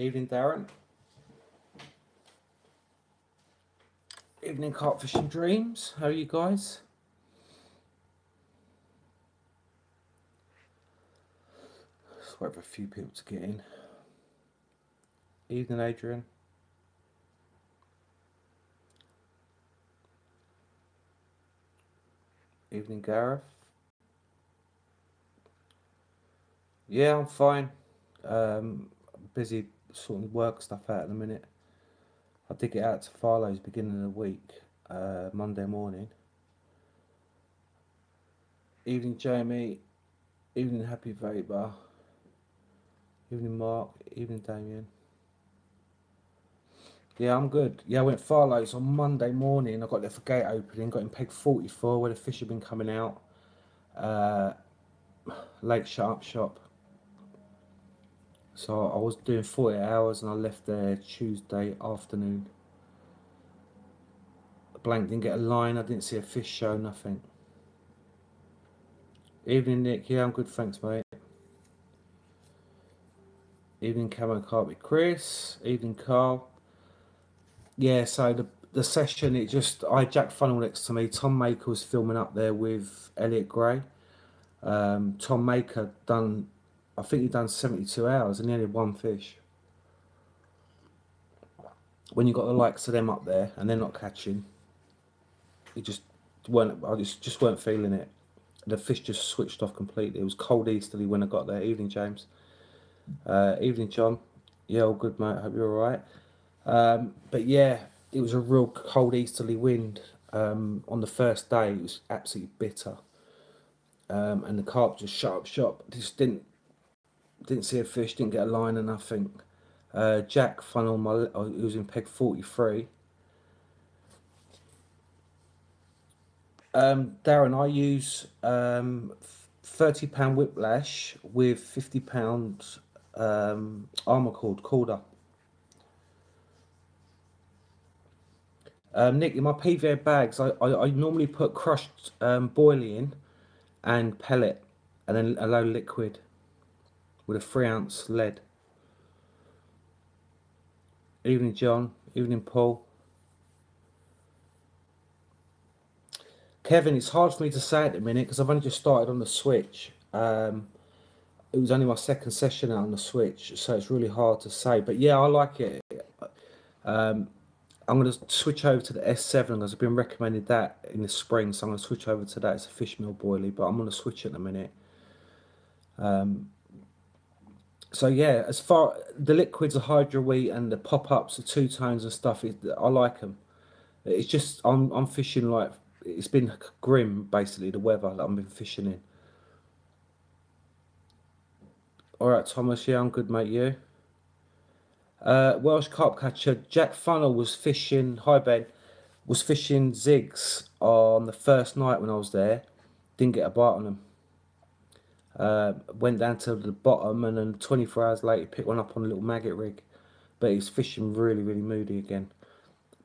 Evening, Darren. Evening, Carp Fishing Dreams. How are you guys? Just wait for a few people to get in. Evening, Adrian. Evening, Gareth. Yeah, I'm fine. Busy sorting work stuff out at the minute. I did get out to Farlow's beginning of the week, Monday morning. Evening, Jamie. Evening, Happy Vapor. Evening, Mark. Evening, Damien. Yeah, I'm good. Yeah, I went Farlow's on Monday morning. I got there for gate opening, got in peg 44 where the fish had been coming out. Late shut-up shop. So I was doing 40 hours and I left there Tuesday afternoon. Blank, didn't get a line, I didn't see a fish show, nothing. Evening, Nick. Yeah, I'm good, thanks, mate. Evening, Camo Carp with Chris. Evening, Carl. Yeah, so the session, I had Jack Funnel next to me. Tom Maker was filming up there with Elliot Gray. Tom Maker I think he'd done 72 hours and he only had one fish. When you got the likes of them up there and they're not catching, I just weren't feeling it. The fish just switched off completely. It was cold easterly when I got there. Evening, James. Evening, John. Yeah, all good, mate. Hope you're all right. But yeah, it was a real cold easterly wind. On the first day, it was absolutely bitter. And the carp just shut up shop. Just didn't see a fish, didn't get a line or nothing. Jack Funnel, it was in peg 43. Darren, I use £30 whiplash with £50 armour cord corder. Nick, in my PVA bags, I normally put crushed boilie in and pellet and then a low liquid with a 3-ounce lead. Evening, John. Evening, Paul. Kevin, it's hard for me to say at the minute because I've only just started on the Switch. It was only my second session out on the Switch, so it's really hard to say. But yeah, I like it. I'm going to switch over to the S7 because I've been recommended that in the spring, so I'm going to switch over to that. It's a Fishmill boilie, but I'm going to switch at the minute. So yeah, as far the liquids, the hydro wheat and the pop-ups, the two tones and stuff, I like them. It's just I'm fishing like it's been grim basically, the weather that I've been fishing in. All right, Thomas. Yeah, I'm good, mate. You? Welsh carp catcher Jack Funnel was fishing. Hi Ben, was fishing zigs on the first night when I was there. Didn't get a bite on them. Went down to the bottom and then 24 hours later picked one up on a little maggot rig. But he's fishing really, really moody again.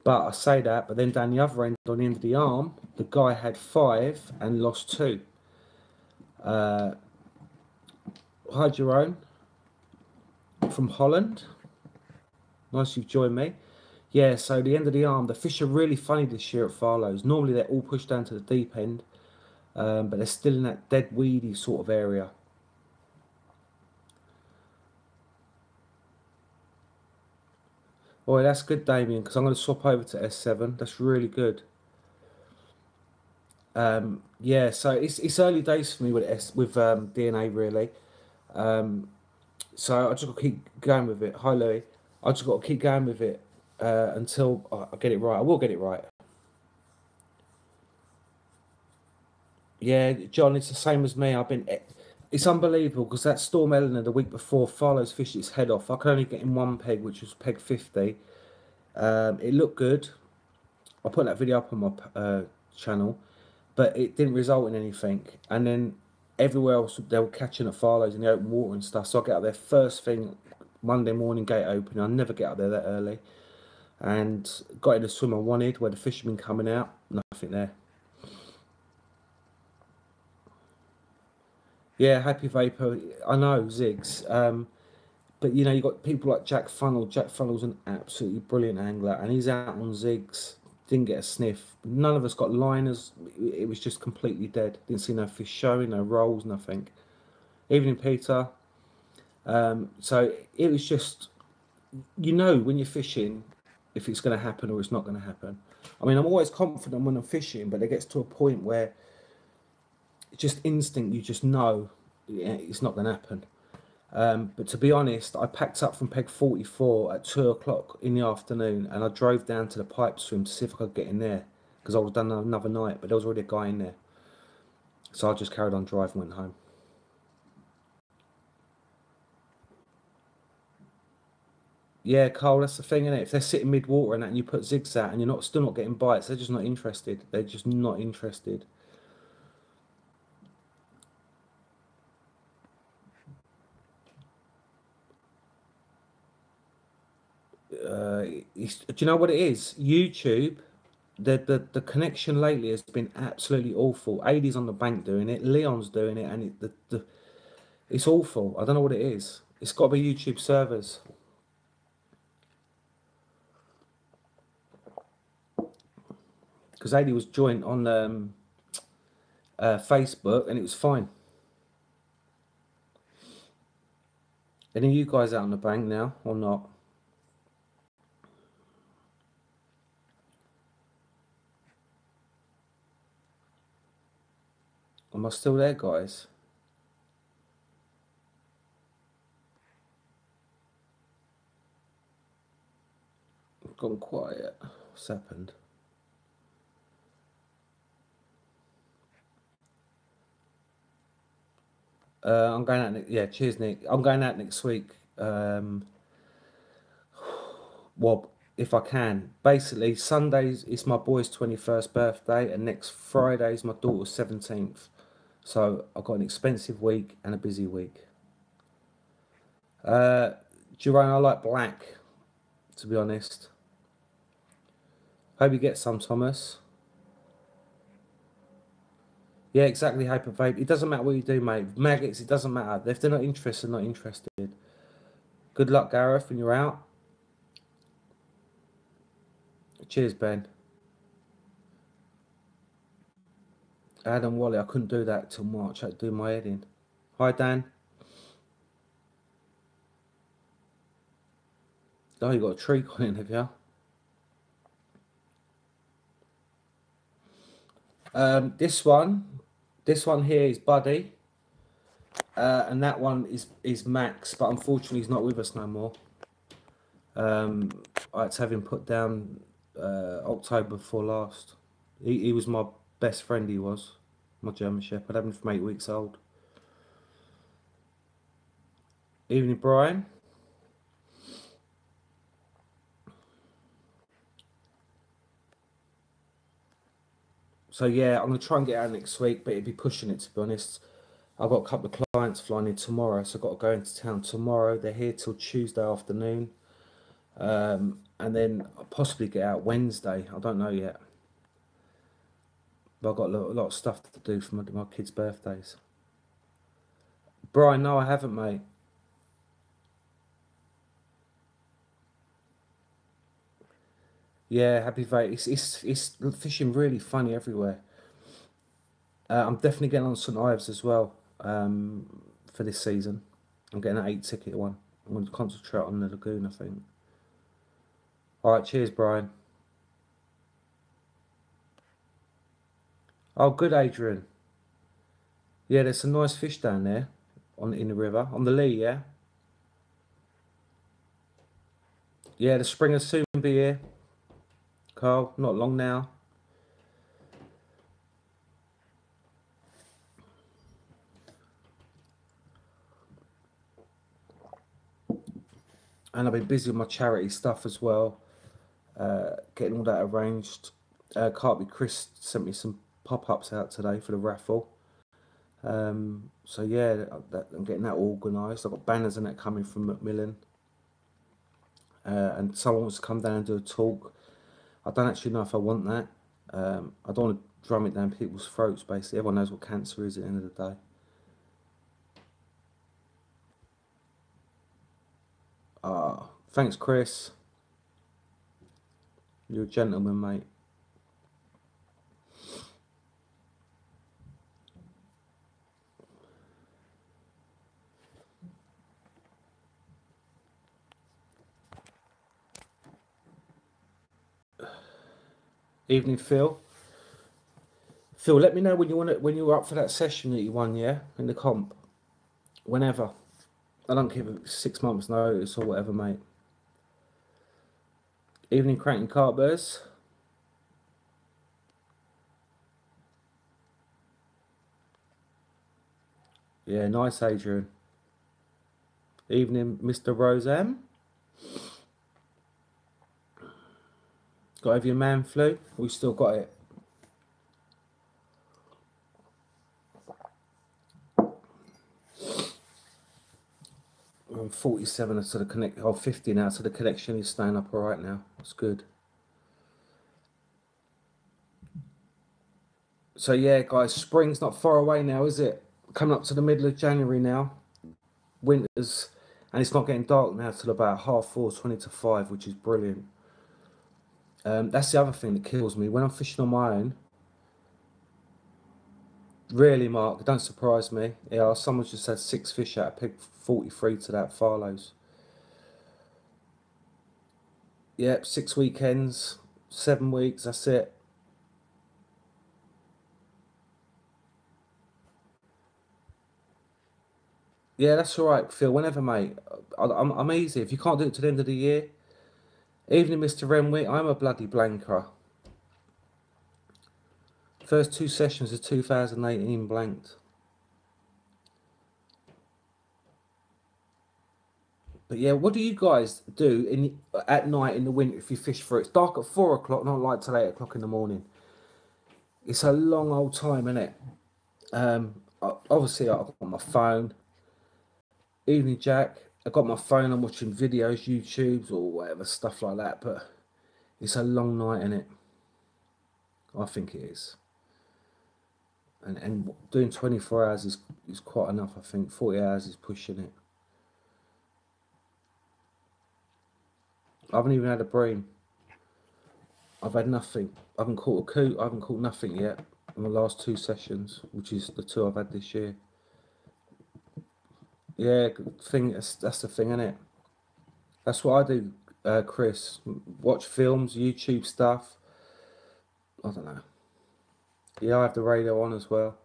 But I say that, but then down the other end, on the end of the arm, the guy had 5 and lost 2. Hi, Jerome from Holland. Nice you've joined me. Yeah, so the end of the arm, the fish are really funny this year at Farlow's. Normally they're all pushed down to the deep end, but they're still in that dead weedy sort of area. Oh, that's good, Damien, because I'm going to swap over to S7. That's really good. Yeah, so it's early days for me with DNA really. So I just got to keep going with it. Hi, Louis. I just got to keep going with it until I get it right. I will get it right. Yeah, John, it's the same as me. It's unbelievable because that Storm Eleanor the week before, Farlow's fished its head off. I could only get in one peg, which was peg 50. It looked good. I put that video up on my channel, but it didn't result in anything. And then everywhere else, they were catching at Farlow's in the open water and stuff. So I get up there first thing, Monday morning, gate opening. I never get up there that early. And got in the swim I wanted, where the fish had been coming out. Nothing there. Yeah, Happy Vapor. I know, Ziggs. But you know, you got people like Jack Funnell. Jack Funnell's an absolutely brilliant angler, and he's out on zigs. Didn't get a sniff. None of us got liners. It was just completely dead. Didn't see no fish showing, no rolls, nothing. Evening, Peter. So it was just, you know, when you're fishing, if it's going to happen or it's not going to happen. I mean, I'm always confident when I'm fishing, but it gets to a point where it's just instinct. You just know it's not going to happen. But to be honest, I packed up from Peg 44 at 2 o'clock in the afternoon, and I drove down to the pipe swim to see if I could get in there, because I would have done another night, but there was already a guy in there. So I just carried on driving and went home. Yeah, Cole, that's the thing, isn't it? If they're sitting mid-water and that, and you put zigs out and you're still not getting bites, they're just not interested. They're just not interested. Do you know what it is? YouTube, the connection lately has been absolutely awful. AD's on the bank doing it, Leon's doing it, and it's awful. I don't know what it is. It's got to be YouTube servers. Because AD was joined on Facebook and it was fine. Any of you guys out on the bank now or not? Am I still there, guys? I've gone quiet. What's happened? I'm going out. Yeah, cheers, Nick. I'm going out next week. Well, if I can. Basically, Sundays it's my boy's 21st birthday, and next Friday is my daughter's 17th. So I've got an expensive week and a busy week. Jerome, I like black, to be honest. Hope you get some, Thomas. Yeah, exactly, Hypervape. It doesn't matter what you do, mate. Maggots, it doesn't matter. If they're not interested, not interested. Good luck, Gareth, when you're out. Cheers, Ben. Adam Wally, I couldn't do that till March. I had to do my head in. Hi, Dan. Oh, you got a tree going, have you? This one here is Buddy, and that one is Max, but unfortunately he's not with us no more. I had to have him put down October before last. He was my best friend. He was my German Shepherd. I had him from 8 weeks old. Evening, Brian. So yeah, I'm gonna try and get out next week, but it'd be pushing it, to be honest. I've got a couple of clients flying in tomorrow, so I've got to go into town tomorrow. They're here till Tuesday afternoon, and then I'll possibly get out Wednesday. I don't know yet, but I've got a lot of stuff to do for my kids' birthdays. Brian, no, I haven't, mate. Yeah, happy vape. It's fishing really funny everywhere. I'm definitely getting on St Ives as well for this season. I'm getting an 8 ticket one. I'm going to concentrate on the lagoon, I think. All right, cheers, Brian. Oh, good, Adrian. Yeah, there's some nice fish down there in the river on the Lee. Yeah, yeah. The spring will soon be here, Carl. Not long now. And I've been busy with my charity stuff as well, getting all that arranged. Carby Chris sent me some pop-ups out today for the raffle. So yeah, I'm getting that organised. I've got banners and that coming from Macmillan, and someone wants to come down and do a talk. I don't actually know if I want that. I don't want to drum it down people's throats. Basically, everyone knows what cancer is at the end of the day. Thanks, Chris. You're a gentleman, mate. Evening, Phil. Phil, let me know when you want it, when you're up for that session that you won, yeah, in the comp. Whenever. I don't give it 6 months notice or whatever, mate. Evening, Cranking Cartbears. Yeah, nice, Adrian. Evening, Mr. Rosam. Got over your man flu? We still got it. I'm 47 to the connect. Oh, 50 now, so the connection is staying up all right now. That's good. So yeah, guys, spring's not far away now, is it? Coming up to the middle of January now. Winter's, and it's not getting dark now till about 4:30, 20 to 5, which is brilliant. That's the other thing that kills me when I'm fishing on my own. Really, Mark, don't surprise me. Yeah, someone just had 6 fish out of pig 43 to that Farlow's. Yep, 6 weekends, 7 weeks, that's it. Yeah, that's all right, Phil. Whenever, mate. I'm easy. If you can't do it to the end of the year, evening, Mr. Renwick. I'm a bloody blanker. First 2 sessions of 2018 blanked. But yeah, what do you guys do at night in the winter if you fish for it? It's dark at 4 o'clock, not like till 8 o'clock in the morning. It's a long old time, isn't it? Obviously, I've got my phone. Evening, Jack. I've got my phone. I'm watching videos, YouTubes, or whatever stuff like that. But it's a long night, isn't it? I think it is. And doing 24 hours is quite enough. I think 40 hours is pushing it. I haven't even had a bream. I've had nothing. I haven't caught a coot. I haven't caught nothing yet in the last 2 sessions, which is the 2 I've had this year. Yeah, that's the thing, isn't it? That's what I do, Chris. Watch films, YouTube stuff. I don't know. Yeah, I have the radio on as well.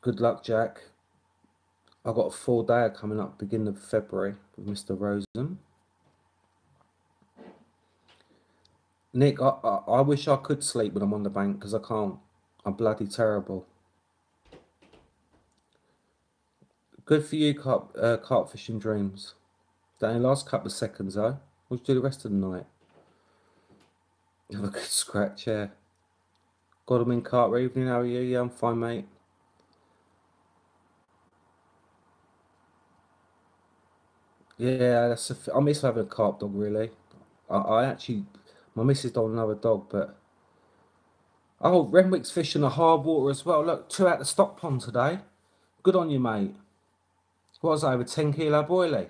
Good luck, Jack. I've got a 4-day coming up beginning of February with Mr. Rosen. Nick, I wish I could sleep when I'm on the bank because I can't. I'm bloody terrible. Good for you, carp fishing dreams. That only last couple of seconds though. What do you do the rest of the night? Have a good scratch, yeah. Godalming carp evening, how are you? Yeah, I'm fine, mate. Yeah, I miss having a carp dog, really. I actually, my missus don't another dog, but oh, Renwick's fishing the hard water as well. Look, 2 out the stock pond today. Good on you, mate. What was that, over 10 kilo boilie?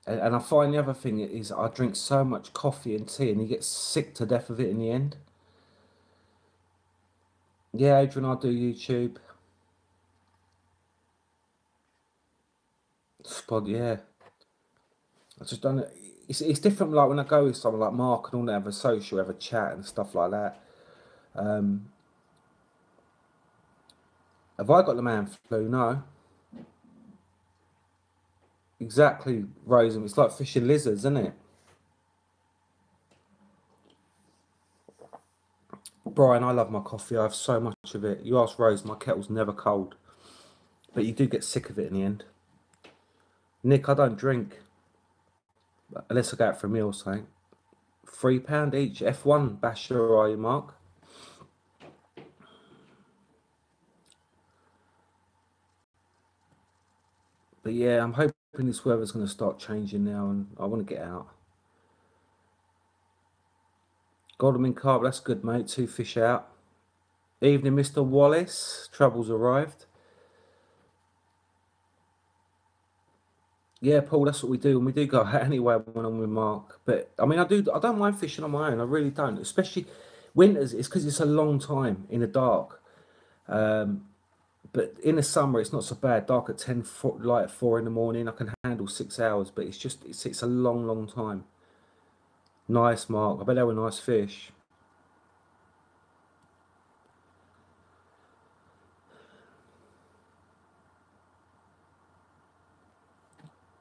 And I find the other thing is I drink so much coffee and tea and you get sick to death of it in the end. Yeah, Adrian, I do YouTube. Spot, yeah. I just don't. It's different. Like when I go with someone like Mark and all that, have a social, have a chat and stuff like that. Have I got the man flu? No. Exactly, Rose. It's like fishing lizards, isn't it? Brian, I love my coffee. I have so much of it. You ask Rose, my kettle's never cold. But you do get sick of it in the end. Nick, I don't drink. Unless I go out for a meal or something. £3 each. F1 basher, are you, Mark? But yeah, I'm hoping this weather's going to start changing now and I want to get out. Godalming carp, that's good, mate. 2 fish out. Evening, Mr. Wallace. Trouble's arrived. Yeah, Paul, that's what we do. And we do go out anyway when I'm with Mark. But I mean, I don't mind fishing on my own. I really don't. Especially winters, it's because it's a long time in the dark. But in the summer, it's not so bad. Dark at 10, light at 4 in the morning. I can handle 6 hours, but it's a long, long time. Nice, Mark. I bet they were nice fish.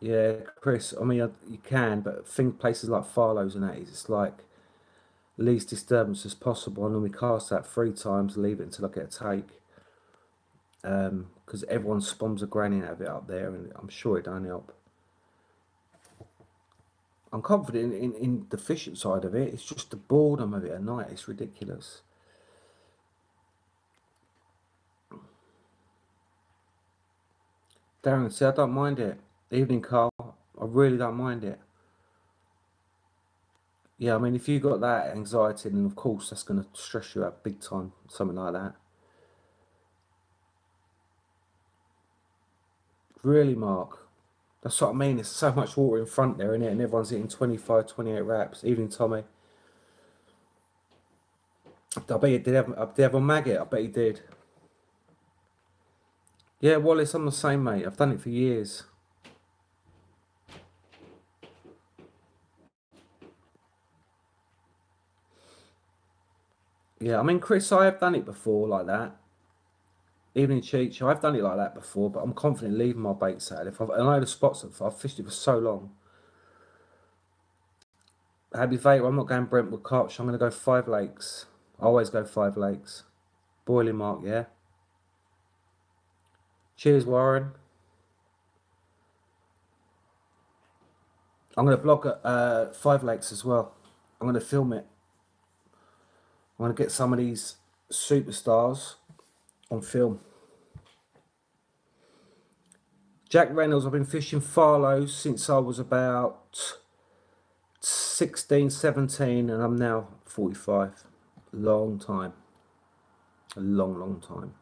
Yeah, Chris. I mean, you can, but think places like Farlow's and that is it's like least disturbance as possible. And then we cast that 3 times, leave it until I get a take. Because everyone spawns a granny out of it up there, and I'm sure it don't help. I'm confident in the fishing side of it. It's just the boredom of it at night. It's ridiculous. Darren said, I don't mind it. Evening, Carl. I really don't mind it. Yeah, I mean, if you got that anxiety, then of course that's going to stress you out big time, something like that. Really, Mark? That's what I mean. There's so much water in front there, innit? And everyone's hitting 25, 28 wraps. Evening, Tommy. I bet you did have a maggot. I bet he did. Yeah, Wallace, I'm the same, mate. I've done it for years. Yeah, I mean, Chris, I have done it before like that. Evening, Cheech, I've done it like that before, but I'm confident leaving my baits out. I know the spots that I've fished it for so long. Happy Vader, I'm not going Brentwood Carp. I'm going to go 5 Lakes. I always go 5 Lakes. Boiling Mark, yeah. Cheers, Warren. I'm going to vlog at 5 Lakes as well. I'm going to film it. I'm going to get some of these superstars on film. Jack Reynolds, I've been fishing Farlows since I was about 16, 17, and I'm now 45. Long time. A long, long time.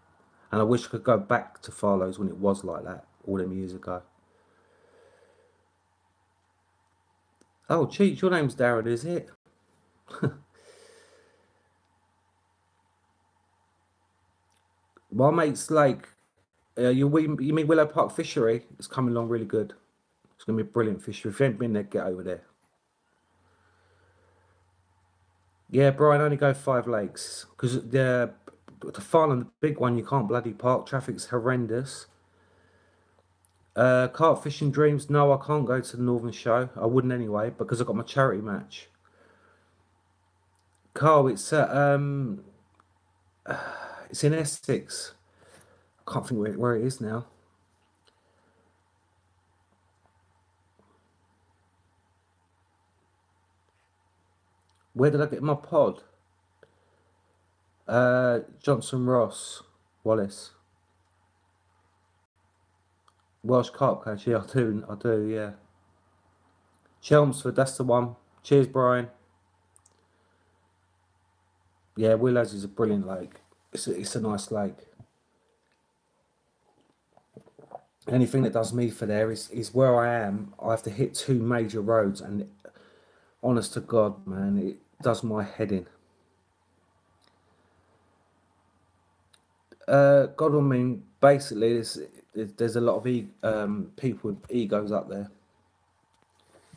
And I wish I could go back to Farlow's when it was like that, all them years ago. Oh, Cheech, your name's Darren, is it? My mate's like, you mean Willow Park Fishery? It's coming along really good. It's going to be a brilliant fishery. If you haven't been there, get over there. Yeah, Brian, only go 5 Lakes. Because the Farnham, the big one, you can't bloody park. Traffic's horrendous. Carp Fishing Dreams, no, I can't go to the Northern Show. I wouldn't anyway, because I've got my charity match. Carl, it's in Essex. I can't think where it is now. Where did I get my pod? Johnson Ross, Wallace. Welsh Carp Coach, yeah, I do, yeah. Chelmsford, that's the one. Cheers, Brian. Yeah, Willows is a brilliant lake. It's a nice lake. Anything that does me for there is where I am. I have to hit 2 major roads, and honest to God, man, it does my head in. God, I mean, basically, there's a lot of people with egos up there.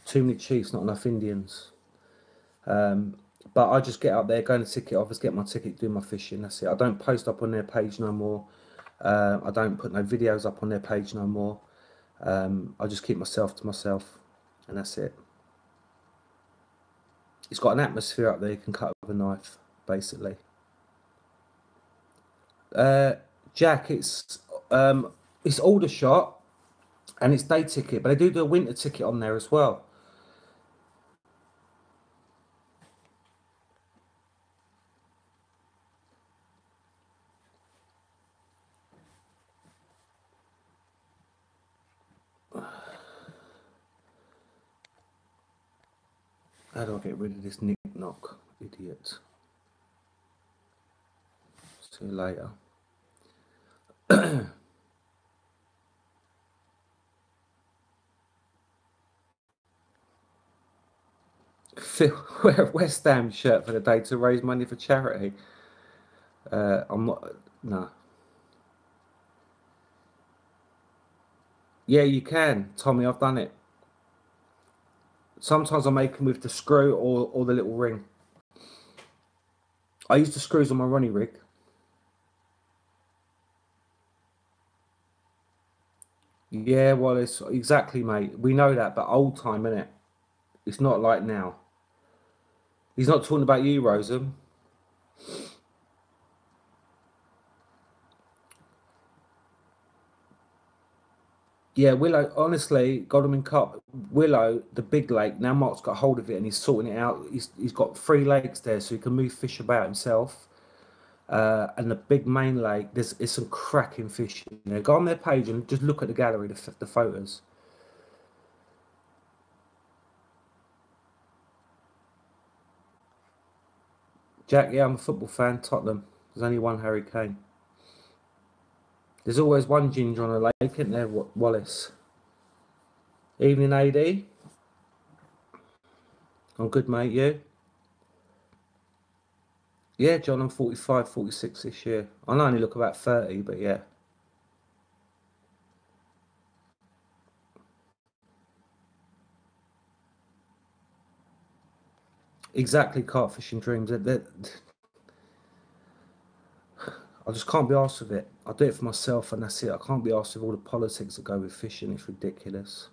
Too many chiefs, not enough Indians. But I just get up there, go in the ticket office, get my ticket, do my fishing. That's it. I don't post up on their page no more. I don't put no videos up on their page no more. I just keep myself to myself, and that's it. It's got an atmosphere up there you can cut with a knife, basically. Jack, it's Aldershot, and it's day ticket, but they do a winter ticket on there as well. How do I get rid of this Nick Knock idiot? See you later. Phil, wear a West Ham shirt for the day to raise money for charity. I'm not. No. Yeah, you can, Tommy. I've done it. Sometimes I make them with the screw or the little ring. I use the screws on my Ronnie rig. Yeah, well, it's exactly, mate. We know that, but old time, innit? It's not like now. He's not talking about you, Roseham. Yeah, Willow, honestly, Godalming Cup, Willow, the big lake, now Mark's got hold of it and he's sorting it out. He's got 3 lakes there so he can move fish about himself. And the big main lake, it's some cracking fish in there. Go on their page and just look at the gallery, the photos. Jack, yeah, I'm a football fan, Tottenham. There's only one Harry Kane. There's always one ginger on a lake, isn't there, Wallace? Evening, AD. I'm good, mate. You? Yeah, John, I'm 45, 46 this year. I only look about 30, but yeah. Exactly, catfishing dreams. I just can't be arsed with it. I do it for myself and that's it. I can't be arsed with all the politics that go with fishing. It's ridiculous.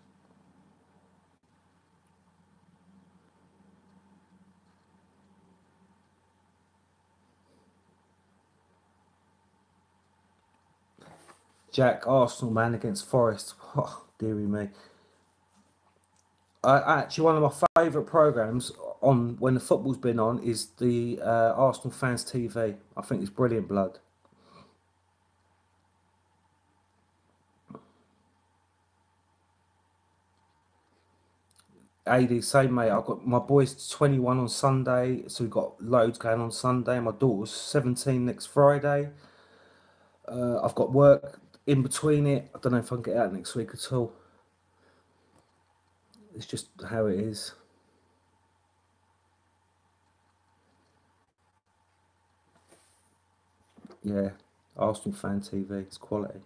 Jack, Arsenal, man, against Forest. Oh, dearie me. Actually, one of my favourite programmes on when the football's been on is the Arsenal Fans TV. I think it's brilliant, blood. AD, same mate. I've got my boy's 21 on Sunday, so we've got loads going on Sunday. My daughter's 17 next Friday. I've got work in between it. I don't know if I can get out next week at all. It's just how it is. Yeah, Arsenal Fan TV. It's quality.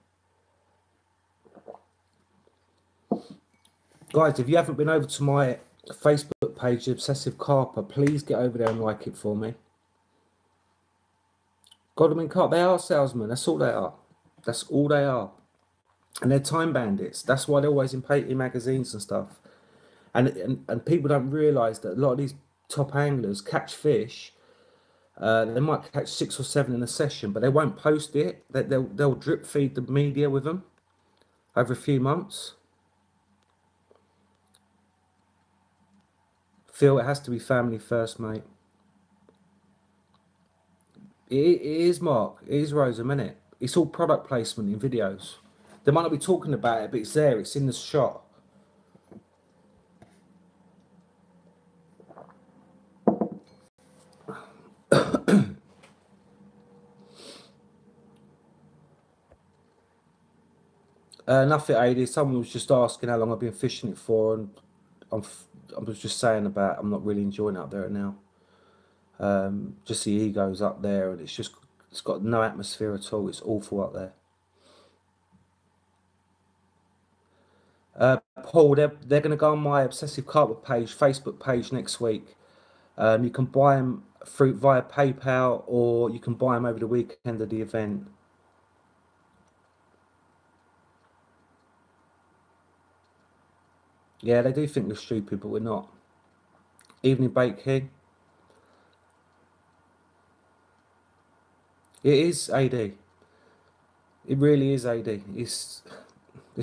Guys, if you haven't been over to my Facebook page, Obsessive Carper, please get over there and like it for me. Godalming Carp, they are salesmen. That's all they are. That's all they are. And they're time bandits. That's why they're always in magazines and stuff. And people don't realise that a lot of these top anglers catch fish. They might catch 6 or 7 in a session, but they won't post it. They'll drip feed the media with them over a few months. Phil, it has to be family first, mate. It is, Mark. It is Roseham, isn't it? It's all product placement in videos. They might not be talking about it, but it's there. It's in the shot. Nothing, AD. Someone was just asking how long I've been fishing it for, and I was just saying about I'm not really enjoying it up there now. Just the ego's up there, and it's got no atmosphere at all. It's awful up there. Paul, they're going to go on my Obsessive Carpet page, Facebook page next week. You can buy them via PayPal, or you can buy them over the weekend of the event. Yeah, they do think we're stupid, but we're not. Evening Bake King. It is AD. It really is AD. There's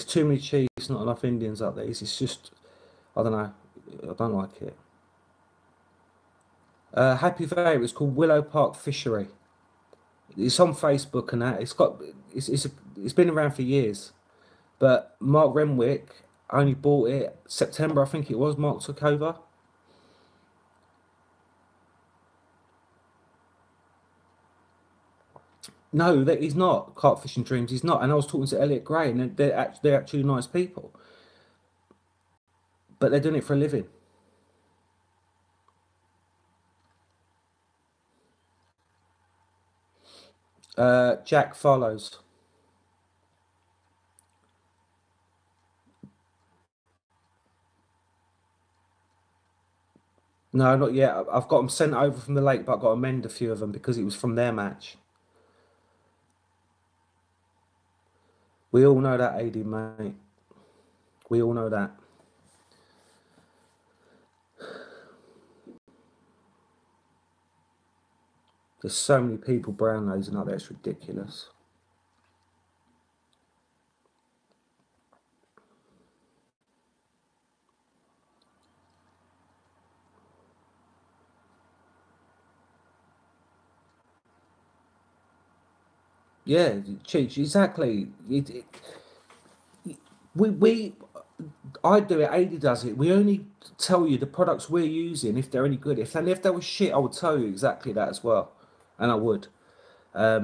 too many chiefs, not enough Indians up there. It's just, I don't know. I don't like it. Happy Fair. It's called Willow Park Fishery. It's on Facebook and that. It's been around for years. But Mark Renwick only bought it September, I think it was. Mark took over. No, that he's not. Carp Fishing Dreams, he's not. And I was talking to Elliot Gray, and they're actually nice people, but they're doing it for a living. Jack follows. No, not yet. I've got them sent over from the lake, but I've got to amend a few of them because it was from their match. We all know that, AD, mate. We all know that. There's so many people brown nosing out there, it's ridiculous. Yeah, Cheech, exactly. We I do it, AD does it. We only tell you the products we're using if they're any good. If they were shit, I would tell you exactly that as well. And I would. I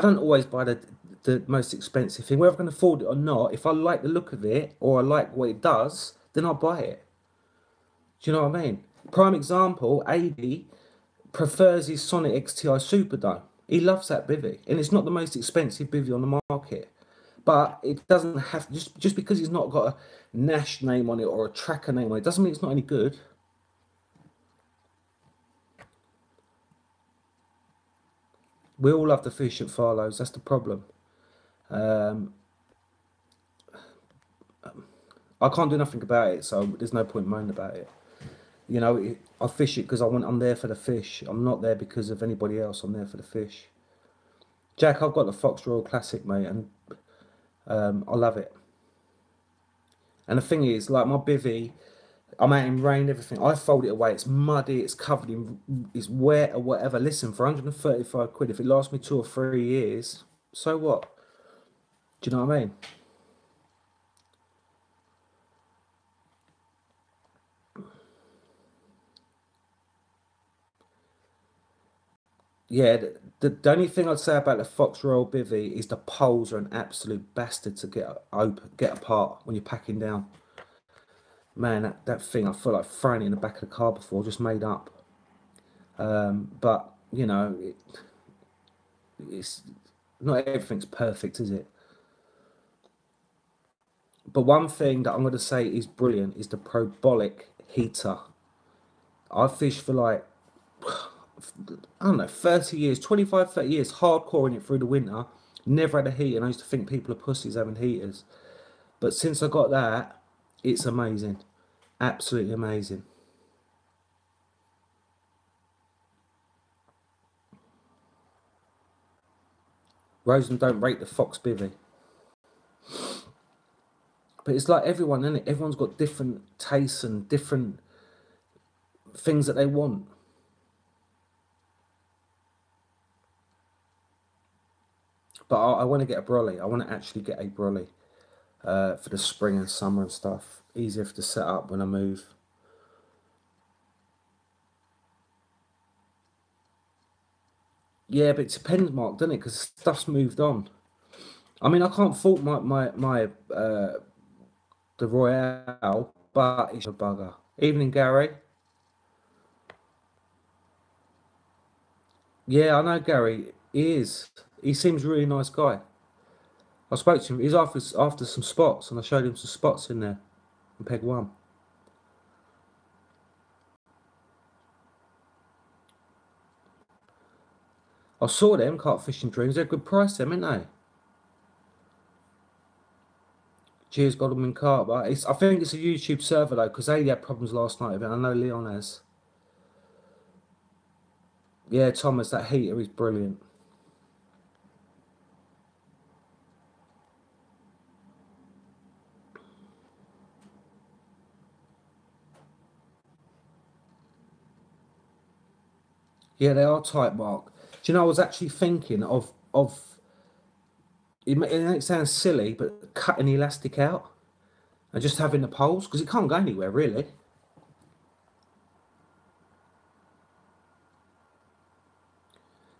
don't always buy the most expensive thing, whether I can afford it or not. If I like the look of it or I like what it does, then I'll buy it. Do you know what I mean? Prime example, AD prefers his Sonic XTI Superdome. He loves that bivvy, and it's not the most expensive bivvy on the market. But it doesn't have just because it's not got a Nash name on it or a tracker name on it doesn't mean it's not any good. We all love the fish at Farlow's. That's the problem. I can't do nothing about it, so there's no point moaning about it. You know, I fish it because I'm there for the fish. I'm not there because of anybody else. I'm there for the fish. Jack, I've got the Fox Royal Classic, mate, and I love it. And the thing is, like my bivvy, I'm out in rain, everything. I fold it away. It's muddy. It's covered in, it's wet or whatever. Listen, for 135 quid, if it lasts me 2 or 3 years, so what? Do you know what I mean? Yeah, the only thing I'd say about the Fox Royal Bivvy is the poles are an absolute bastard to get apart when you're packing down. Man, that thing, I feel like throwing it in the back of the car before, just made up. But, you know, it's not everything's perfect, is it? But one thing that I'm going to say is brilliant is the Probolic heater. I fished for like, I don't know, 30 years, 25, 30 years, hardcoring it through the winter. Never had a heater, and I used to think people are pussies having heaters. But since I got that, it's amazing. Absolutely amazing. Rosen don't rate the Fox Bivvy. But it's like everyone, isn't it? Everyone's got different tastes and different things that they want. But I want to get a brolly. I want to actually get a brolly for the spring and summer and stuff. Easier to set up when I move. Yeah, but it depends, Mark, doesn't it? Because stuff's moved on. I mean, I can't fault my the Royale, but it's a bugger. Evening, Gary. Yeah, I know Gary. He is. He seems a really nice guy. I spoke to him. He's after some spots, and I showed him some spots in there in Peg One. I saw them Carp Fishing Dreams. They're a good price, them, ain't they? Cheers, Godalming Carp. But I think it's a YouTube server though, because they had problems last night with it. I know Leon has. Yeah, Thomas, that heater is brilliant. Yeah, they are tight, Mark. Do you know, I was actually thinking of it sounds silly, but cutting the elastic out and just having the poles because it can't go anywhere really.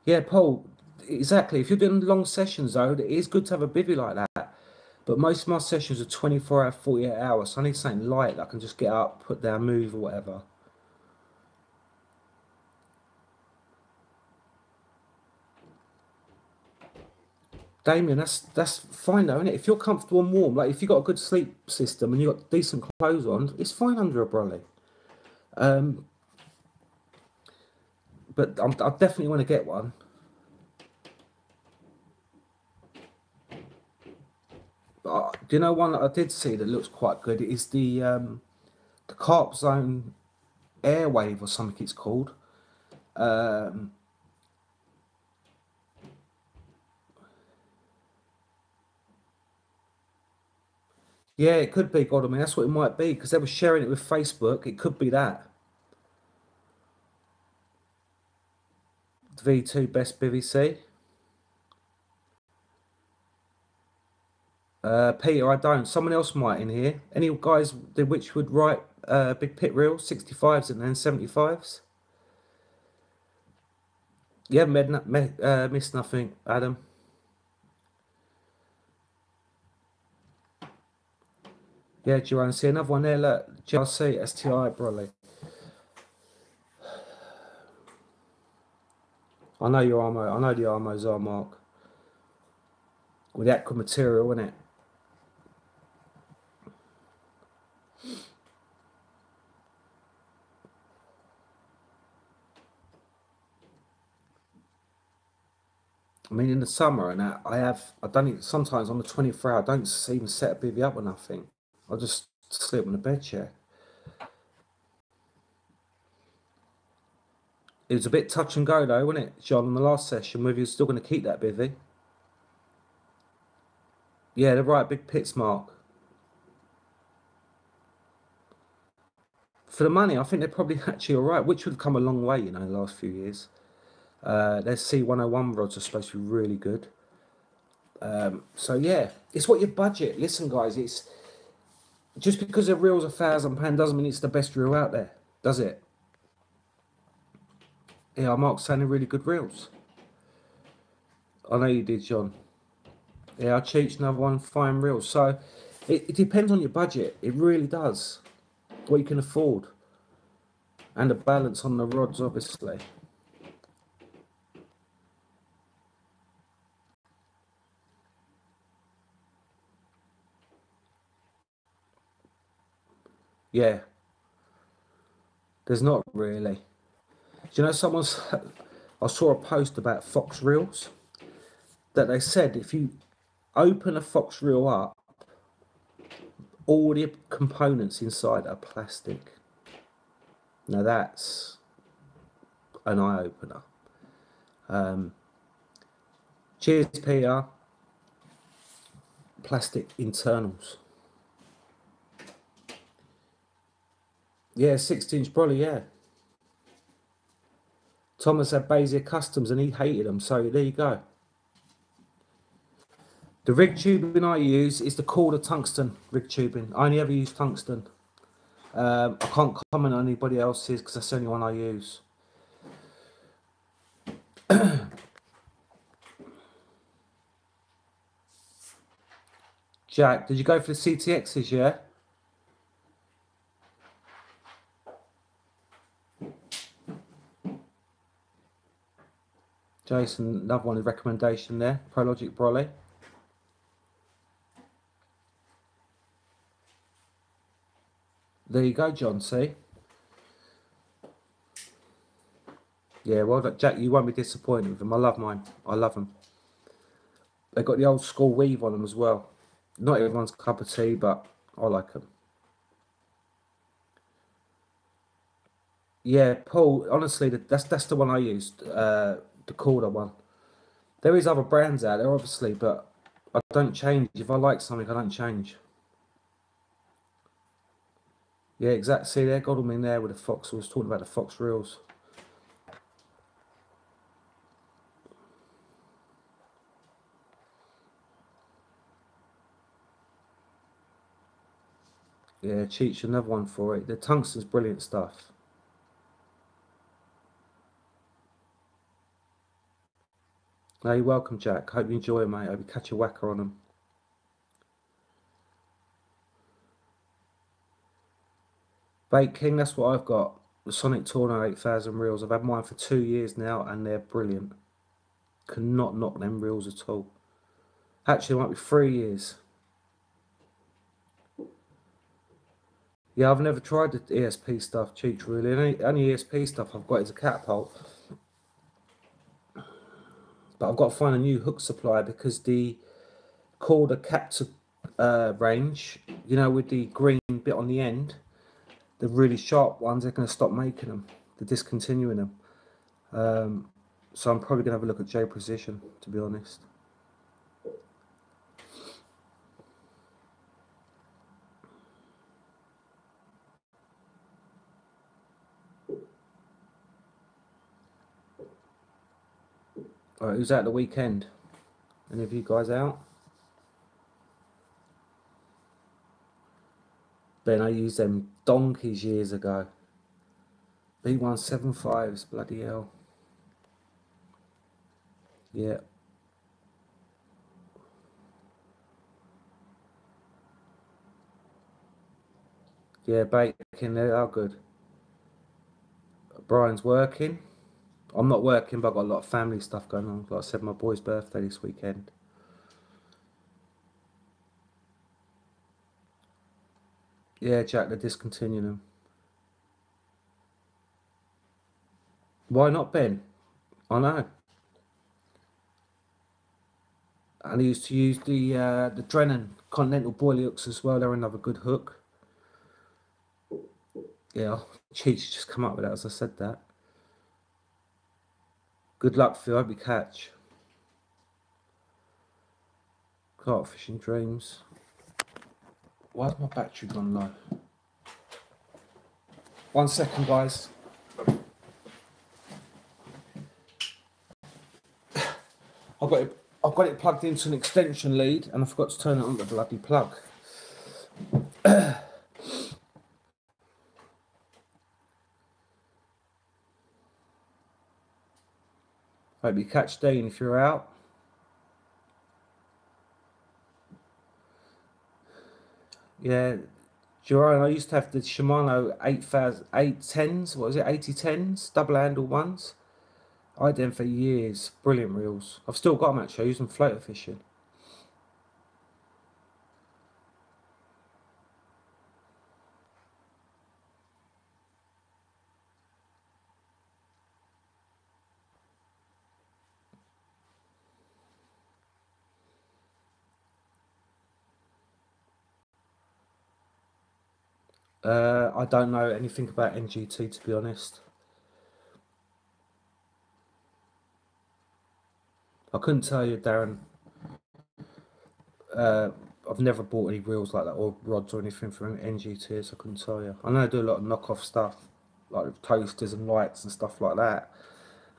Yeah, Paul, exactly. If you're doing long sessions, though, it is good to have a bivvy like that. But most of my sessions are 24 hours, 48 hours. So I need something light that I can just get up, put down, move, or whatever. Damien, that's fine though, isn't it? If you're comfortable and warm, like if you've got a good sleep system and you've got decent clothes on, it's fine under a brolly. But I definitely want to get one. Do you know one that I did see that looks quite good? It is the Carp Zone Airwave or something it's called. Yeah, it could be God. I mean, that's what it might be because they were sharing it with Facebook. It could be that. V2 Best BVC. Peter, I don't. Someone else might in here. Any guys which would write big pit reel 65s and then 75s? You haven't missed nothing, Adam. Yeah, Jerome, see another one there. Look, GRC STI Brolly. I know your armor. I know the armors are Mark. With the aqua material, isn't it? I mean, in the summer and that, I don't sometimes on the 24 hour, I don't even set a bivvy up or nothing. I just sleep on the bed chair. It was a bit touch and go though, wasn't it, John, in the last session, whether you're still going to keep that bivvy. Yeah, they're right, big pits, Mark. For the money, I think they're probably actually all right, which would have come a long way, you know, in the last few years. Their C101 rods are supposed to be really good. So yeah, it's what your budget. Listen, guys, it's just because a reel's £1,000 doesn't mean it's the best reel out there, does it? Yeah, Mark's saying they're really good reels. I know you did, John. Yeah, I Cheech another one, fine reel. So it depends on your budget. It really does. What you can afford. And the balance on the rods, obviously. Yeah. There's not really. Do you know I saw a post about Fox reels that they said if you open a Fox reel up, all the components inside are plastic. Now that's an eye opener. Cheers, Peter. Plastic internals. Yeah, 16-inch brolly, yeah. Thomas had Bezier Customs and he hated them, so there you go. The rig tubing I use is the Calder tungsten rig tubing. I only ever use tungsten. I can't comment on anybody else's because that's the only one I use. Jack, did you go for the CTXs, yeah? Jason, another one, a recommendation there. Prologic Brolly. There you go, John, see? Yeah, well, Jack, you won't be disappointed with them. I love mine. I love them. They've got the old school weave on them as well. Not everyone's cup of tea, but I like them. Yeah, Paul, honestly, that's the one I used, the Calder one. There is other brands out there, obviously, but I don't change. If I like something, I don't change. Yeah, exactly. See there, got them in there with the Fox. I was talking about the Fox reels. Yeah, Cheech, another one for it. The tungsten's brilliant stuff. No, you're welcome, Jack. Hope you enjoy it, mate. Hope you catch a whacker on them. Bait King, that's what I've got. The Sonic Torno 8000 reels. I've had mine for 2 years now and they're brilliant. Cannot knock them reels at all. Actually, it might be 3 years. Yeah, I've never tried the ESP stuff, Cheech, really. Only ESP stuff I've got is a catapult. But I've got to find a new hook supply because the Korda captor range, you know, with the green bit on the end, the really sharp ones, they're going to stop making them. They're discontinuing them. So I'm probably going to have a look at J Precision, to be honest. Alright, who's out the weekend? Any of you guys out? Ben, I used them donkeys years ago. B175s, bloody hell. Yeah. Yeah, Bacon, they are good. Brian's working. I'm not working, but I've got a lot of family stuff going on. Like I said, my boy's birthday this weekend. Yeah, Jack, they're discontinuing them. Why not, Ben? I know. And I used to use the Drennan Continental boilie hooks as well. They're another good hook. Yeah, Cheech just come up with that as I said that. Good luck, Phil. Hope you catch. Carp fishing dreams. Why's my battery gone low? 1 second, guys. I've got it plugged into an extension lead and I forgot to turn it on the bloody plug. Hope you catch Dean if you're out. Yeah, Jerome, I used to have the Shimano 810s, what was it, 8010s, double handle ones. I had them for years, brilliant reels. I've still got them actually, I use them floater fishing. I don't know anything about NGT, to be honest. I couldn't tell you, Darren. I've never bought any reels like that or rods or anything from NGT, so I couldn't tell you. I know I do a lot of knockoff stuff, like toasters and lights and stuff like that.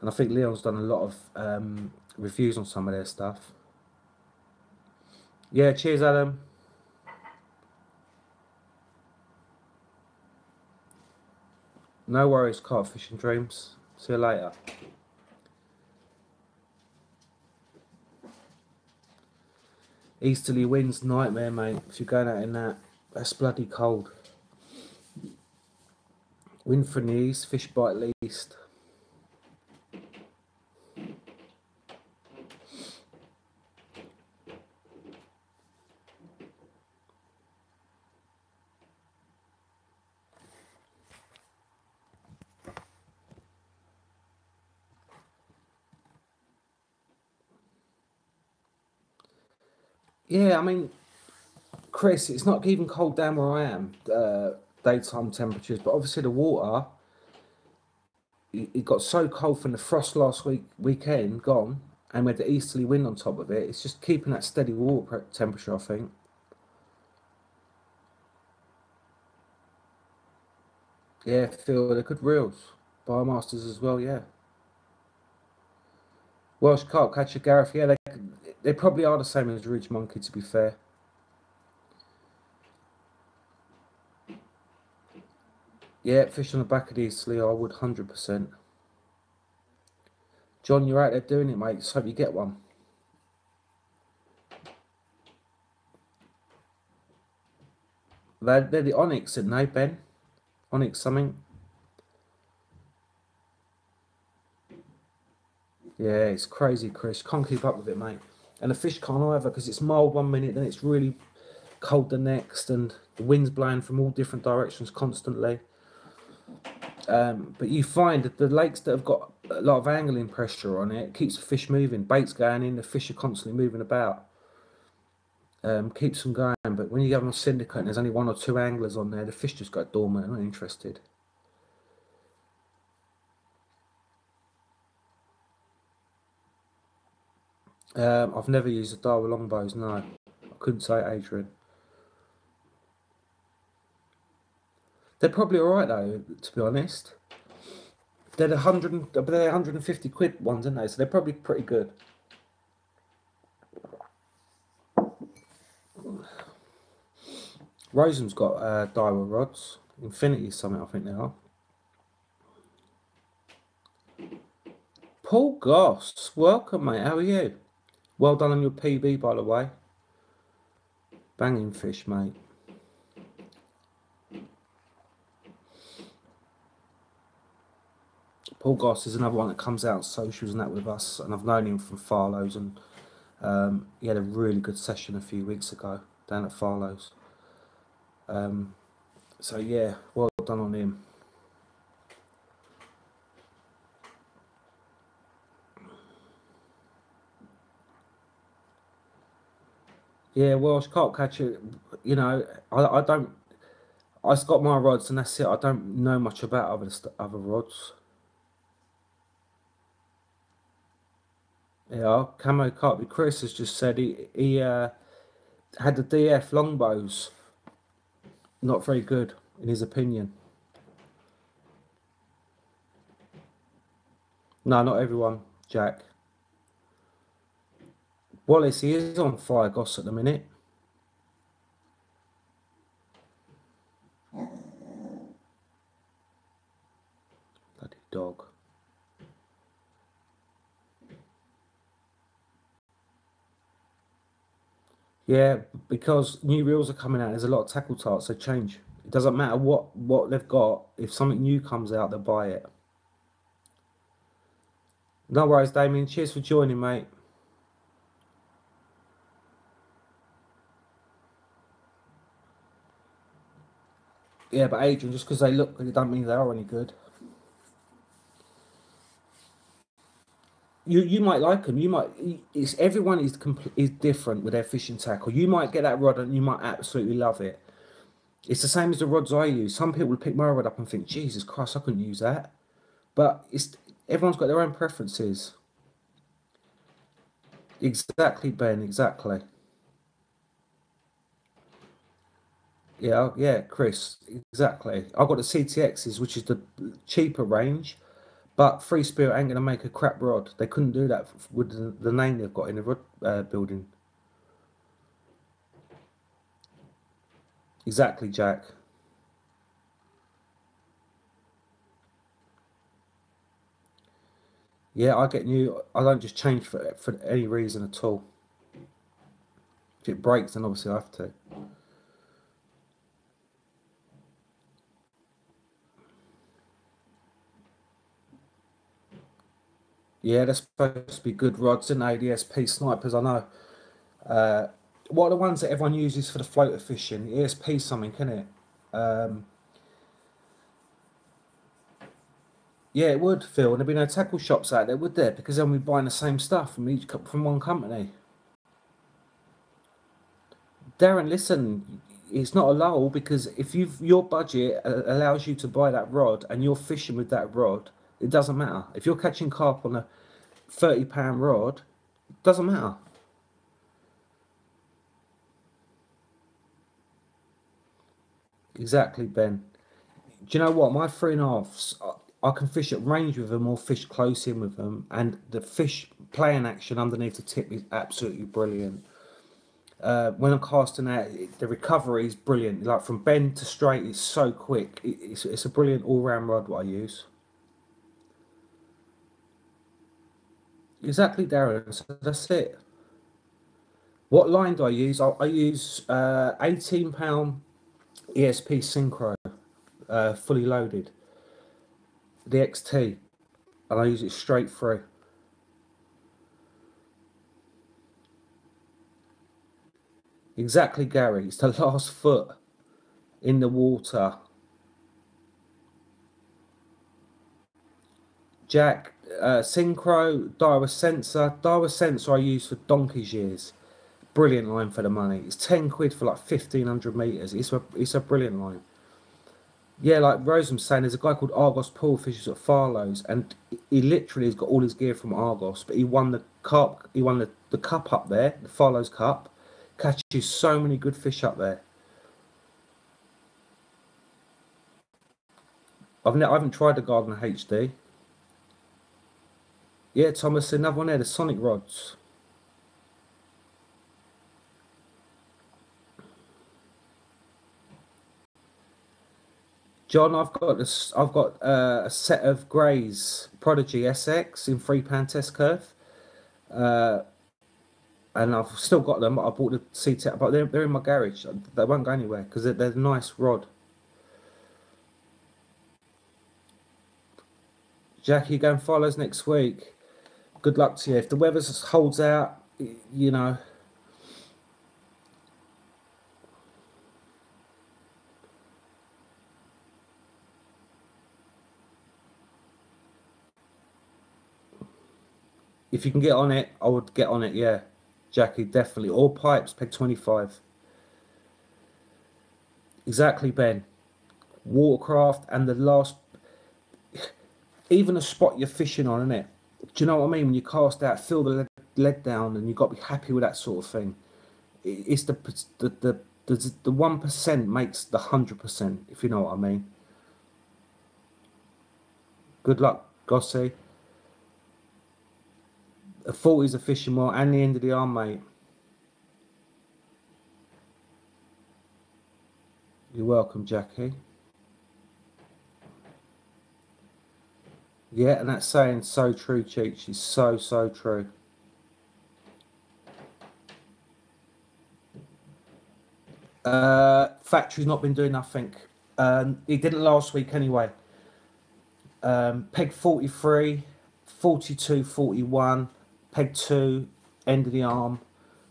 And I think Leon's done a lot of reviews on some of their stuff. Yeah, cheers, Adam. No worries, carp fishing dreams. See you later. Easterly winds, nightmare, mate. If you're going out in that, that's bloody cold. Wind from the east, fish bite least. Yeah, I mean, Chris, it's not even cold down where I am, daytime temperatures, but obviously the water, it got so cold from the frost last weekend gone, and with the easterly wind on top of it, it's just keeping that steady water temperature, I think. Yeah, Phil, they're good reels. Biomasters as well, yeah. Welsh carp catcher Gareth, yeah, they probably are the same as Ridge Monkey, to be fair. Yeah, fish on the back of the easterly, I would 100%. John, you're out there doing it, mate. Just hope you get one. They're the Onyx, aren't they, Ben? Onyx something. Yeah, it's crazy, Chris. Can't keep up with it, mate. And the fish can't either, because it's mild one minute, then it's really cold the next, and the wind's blowing from all different directions constantly. But you find that the lakes that have got a lot of angling pressure on it keeps the fish moving. Bait's going in, the fish are constantly moving about. Keeps them going. But when you have them on syndicate and there's only 1 or 2 anglers on there, the fish just go dormant. They're not interested. I've never used a Daiwa longbows, no. I couldn't say, Adrian. They're probably alright though, to be honest. They're 150 quid ones, aren't they? So they're probably pretty good. Rosam's got Daiwa rods. Infinity something, I think they are. Paul Goss, welcome, mate. How are you? Well done on your PB, by the way. Banging fish, mate. Paul Goss is another one that comes out socials and that with us, and I've known him from Farlow's, and he had a really good session a few weeks ago down at Farlow's. So yeah, well done on him. Yeah, Welsh can't catch it. You know, I don't. I've got my rods and that's it. I don't know much about other rods. Yeah, Camo Carpy Chris has just said he had the DF longbows. Not very good, in his opinion. No, not everyone, Jack. Wallace, he is on fire, Goss, at the minute. Bloody dog. Yeah, because new reels are coming out. There's a lot of tackle tarts, so change. It doesn't matter what they've got. If something new comes out, they'll buy it. No worries, Damien. Cheers for joining, mate. Yeah, but Adrian, just because they look good, it don't mean they are any good. You might like them. You might. It's everyone is different with their fishing tackle. You might get that rod and you might absolutely love it. It's the same as the rods I use. Some people pick my rod up and think, Jesus Christ, I couldn't use that. But everyone's got their own preferences. Exactly, Ben. Exactly. Yeah, Chris. Exactly. I've got the CTXs, which is the cheaper range, but Free Spirit ain't gonna make a crap rod. They couldn't do that with the name they've got in the rod building. Exactly, Jack. Yeah, I get new. I don't just change for any reason at all. If it breaks, then obviously I have to. Yeah, they're supposed to be good rods, and ADSP snipers, I know. What are the ones that everyone uses for the floater fishing? ESP something, can it? Yeah, it would, Phil. And there'd be no tackle shops out there, would there? Because then we're buying the same stuff from one company. Darren, listen, it's not a lull, because if your budget allows you to buy that rod and you're fishing with that rod, it doesn't matter. If you're catching carp on a £30 rod, it doesn't matter. Exactly, Ben. Do you know what? My 3.5s, I can fish at range with them or fish close in with them, and the fish playing action underneath the tip is absolutely brilliant. When I'm casting out, the recovery is brilliant. Like from bend to straight, it's so quick. It's a brilliant all-round rod what I use. Exactly, Darren. So that's it. What line do I use? I use £18 ESP Synchro, fully loaded, the XT, and I use it straight through. Exactly, Gary. It's the last foot in the water. Jack, Synchro, Daiwa Sensor. Daiwa Sensor I used for donkey's years. Brilliant line for the money. It's 10 quid for like 1500 meters. It's a brilliant line. Yeah, like Rose was saying, there's a guy called Argos Paul fishes at Farlow's, and he literally has got all his gear from Argos, but he won the cup. He won the cup up there, the Farlow's Cup. Catches so many good fish up there. I haven't tried the Gardner HD. Yeah, Thomas, another one there, the Sonic rods. John, I've got this. I've got a set of Greys Prodigy SX in 3 pound test curve, and I've still got them. I bought the CT, but they're in my garage. They won't go anywhere because they're a nice rod. Jackie, going follows next week. Good luck to you. If the weather holds out, you know. If you can get on it, I would get on it, yeah. Jackie, definitely. All pipes, peg 25. Exactly, Ben. Watercraft and the last, even a spot you're fishing on, innit? Do you know what I mean? When you cast out, feel the lead down, and you've got to be happy with that sort of thing. It's the 1% makes the 100%, if you know what I mean. Good luck, Gossie. A 40's a fishing more and the end of the arm, mate. You're welcome, Jackie. Yeah, and that saying so true, Cheech. It's so true. Factory's not been doing nothing. He didn't last week anyway. Peg 43, 42, 41, peg 2, end of the arm,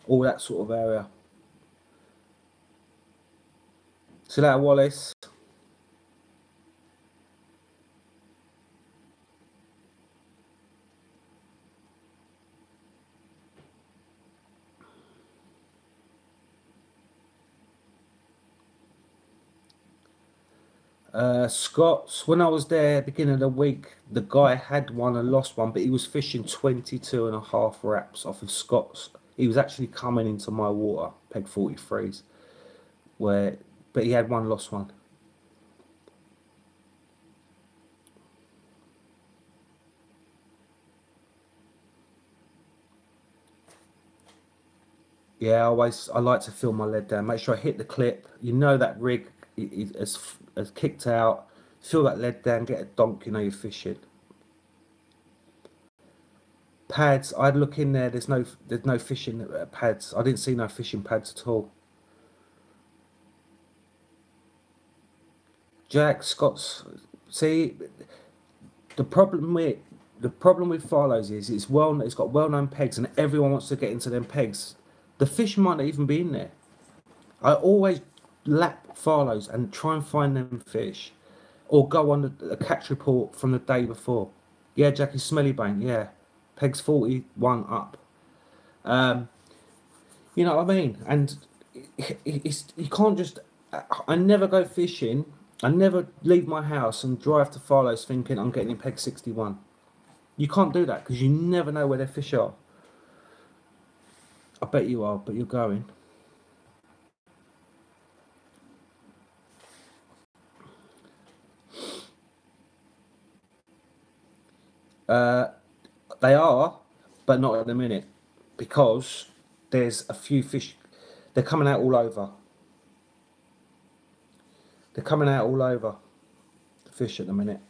all that sort of area. See that, Wallace? Scott's, when I was there beginning of the week, the guy had one and lost one, but he was fishing 22.5 wraps off of Scott's. He was actually coming into my water, peg 43s, but he had one lost one. Yeah, I like to feel my lead down. Make sure I hit the clip. You know that rig has kicked out. Feel that lead down. Get a donk. You know you're fishing. Pads. I'd look in there. There's no fishing pads. I didn't see no fishing pads at all. Jack Scott's. See, the problem with Farlow's is it's got well-known pegs and everyone wants to get into them pegs. The fish might not even be in there. I always lap Farlow's and try and find them fish, or go on a catch report from the day before. Yeah, Jackie Smellybank. Yeah, pegs 41 up. You know what I mean? And it's you can't just. I never go fishing. I never leave my house and drive to Farlow's thinking I'm getting in peg 61. You can't do that because you never know where their fish are. I bet you are, but you're going. They are, but not at the minute, because there's a few fish. They're coming out all over. They're coming out all over the fish at the minute.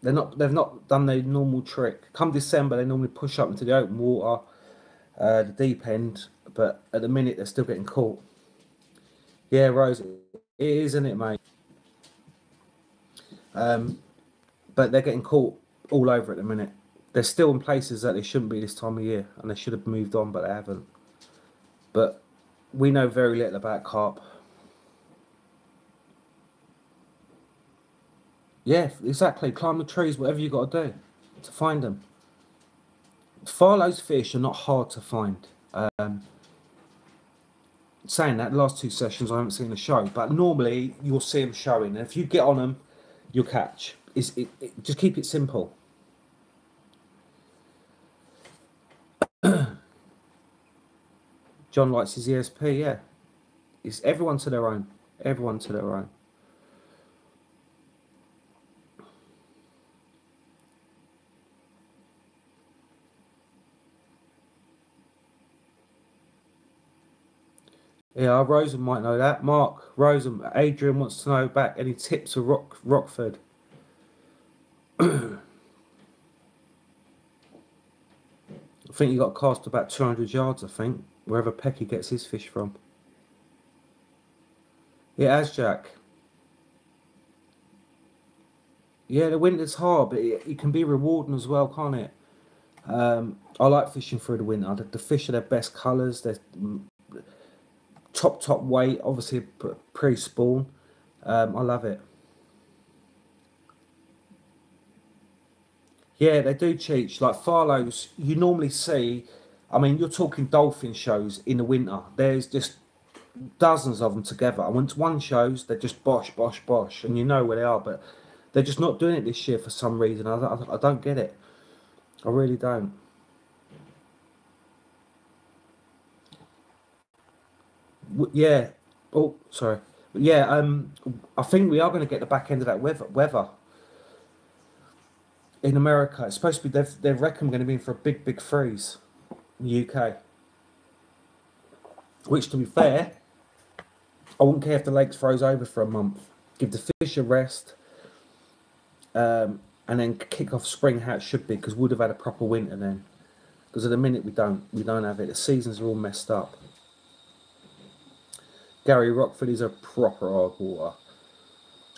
They've not done their normal trick. Come December, they normally push up into the open water, the deep end. But at the minute, they're still getting caught. Yeah, Rose, it is, isn't it, mate? But they're getting caught all over at the minute. They're still in places that they shouldn't be this time of year, and they should have moved on, but they haven't. But we know very little about carp. Yeah, exactly. Climb the trees, whatever you got to do to find them. Farlow's fish are not hard to find. Saying that, the last two sessions I haven't seen a show, but normally you'll see them showing, and if you get on them, you'll catch. Just keep it simple. John likes his ESP, yeah. It's everyone to their own. Everyone to their own. Yeah, Rosen might know that. Mark, Rosen, Adrian wants to know back any tips for Rockford. I think you got cast about 200 yards, I think, wherever Pecky gets his fish from. Yeah, as Jack. Yeah, the winter's hard, but it can be rewarding as well, can't it? I like fishing through the winter. The fish are their best colours. They're top weight, obviously pre-spawn. I love it. Yeah, they do cheat. Like Farlow's, you normally see. I mean, you're talking dolphin shows in the winter. There's just dozens of them together. And once one shows, they're just bosh, bosh, bosh, and you know where they are. But they're just not doing it this year for some reason. I don't get it. I really don't. Yeah. Oh, sorry. Yeah. I think we are going to get the back end of that weather in America. It's supposed to be. They reckon we're going to be in for a big freeze in the UK. Which, to be fair, I wouldn't care if the lakes froze over for a month. Give the fish a rest, and then kick off spring how it should be, because we'd have had a proper winter then. Because at the minute we don't have it. The seasons are all messed up. Gary, Rockford is a proper hard water.